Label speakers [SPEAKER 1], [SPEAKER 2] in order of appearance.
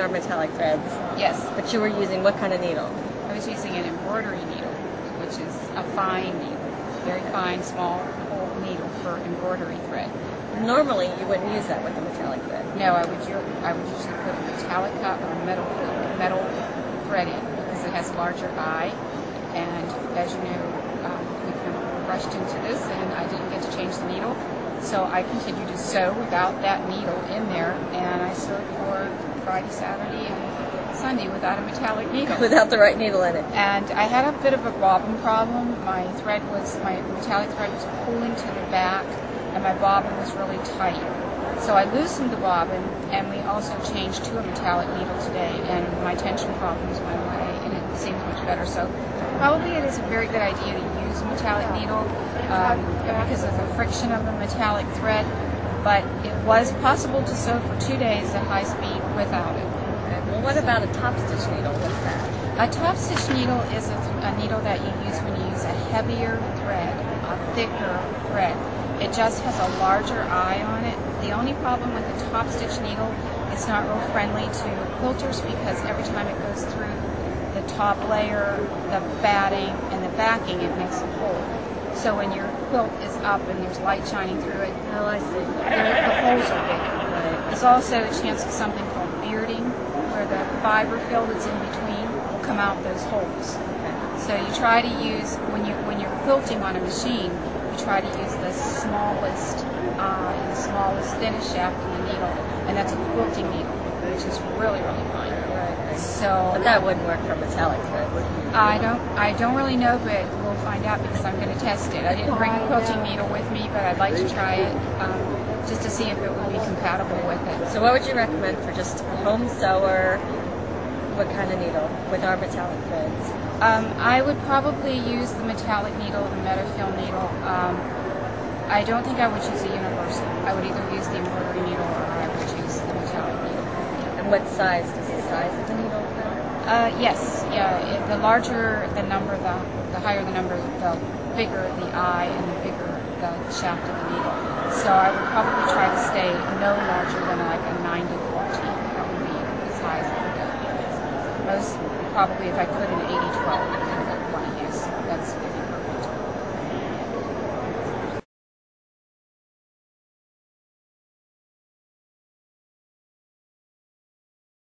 [SPEAKER 1] our metallic threads.
[SPEAKER 2] Yes.
[SPEAKER 1] But you were using what kind of needle?
[SPEAKER 2] I was using an embroidery needle, which is a fine needle, very fine, small hole needle for embroidery thread.
[SPEAKER 1] Normally, you wouldn't use that with a metallic thread.
[SPEAKER 2] No, I would usually put a metallic cut or a metal thread in because it has a larger eye. And as you know, we kind of rushed into this, and I didn't get to change the needle. So I continued to sew without that needle in there, and I sewed for Friday, Saturday, and Sunday without a metallic needle.
[SPEAKER 1] Without the right needle in it.
[SPEAKER 2] And I had a bit of a bobbin problem. My metallic thread was pulling to the back, and my bobbin was really tight. So I loosened the bobbin, and we also changed to a metallic needle today, and my tension problems went away, and it seems much better. So probably it is a very good idea to use a metallic needle because of the friction of the metallic thread, but it was possible to sew for 2 days at high speed without it.
[SPEAKER 1] Well, what about a top stitch needle? What's that?
[SPEAKER 2] A top stitch needle is a needle that you use when you use a heavier thread, a thicker thread. It just has a larger eye on it. The only problem with the top stitch needle, it's not real friendly to quilters because every time it goes through the top layer, the batting, and the backing, it makes a hole. So when your quilt is up and there's light shining through it,
[SPEAKER 1] Oh, I see.
[SPEAKER 2] the holes are bigger.
[SPEAKER 1] Right.
[SPEAKER 2] There's also a chance of something called bearding, where the fiber fill that's in between will come out those holes. So you try to use, when you're quilting on a machine, you try to use the smallest, thinnest shaft in the needle, and that's a quilting needle, which is really, really fine.
[SPEAKER 1] Right.
[SPEAKER 2] So,
[SPEAKER 1] But that wouldn't work for metallic thread, would it?
[SPEAKER 2] I don't really know, but we'll find out because I'm going to test it. I didn't bring a quilting needle with me, but I'd like to try it just to see if it would be compatible with it.
[SPEAKER 1] So what would you recommend for just a home sewer? What kind of needle with our metallic threads?
[SPEAKER 2] I would probably use the metallic needle, the Metafill needle. I don't think I would use a universal. I would either use the embroidery needle or I would use the metallic needle.
[SPEAKER 1] And what size? Does the size of the needle matter?
[SPEAKER 2] Yes, yeah. The larger the number, the higher the number, the bigger the eye and the bigger the shaft of the needle. So I would probably try to stay no larger than like a 9 to 14. That would be as high as I would go. Most probably, if I could, an 80-12 I would want to use. That's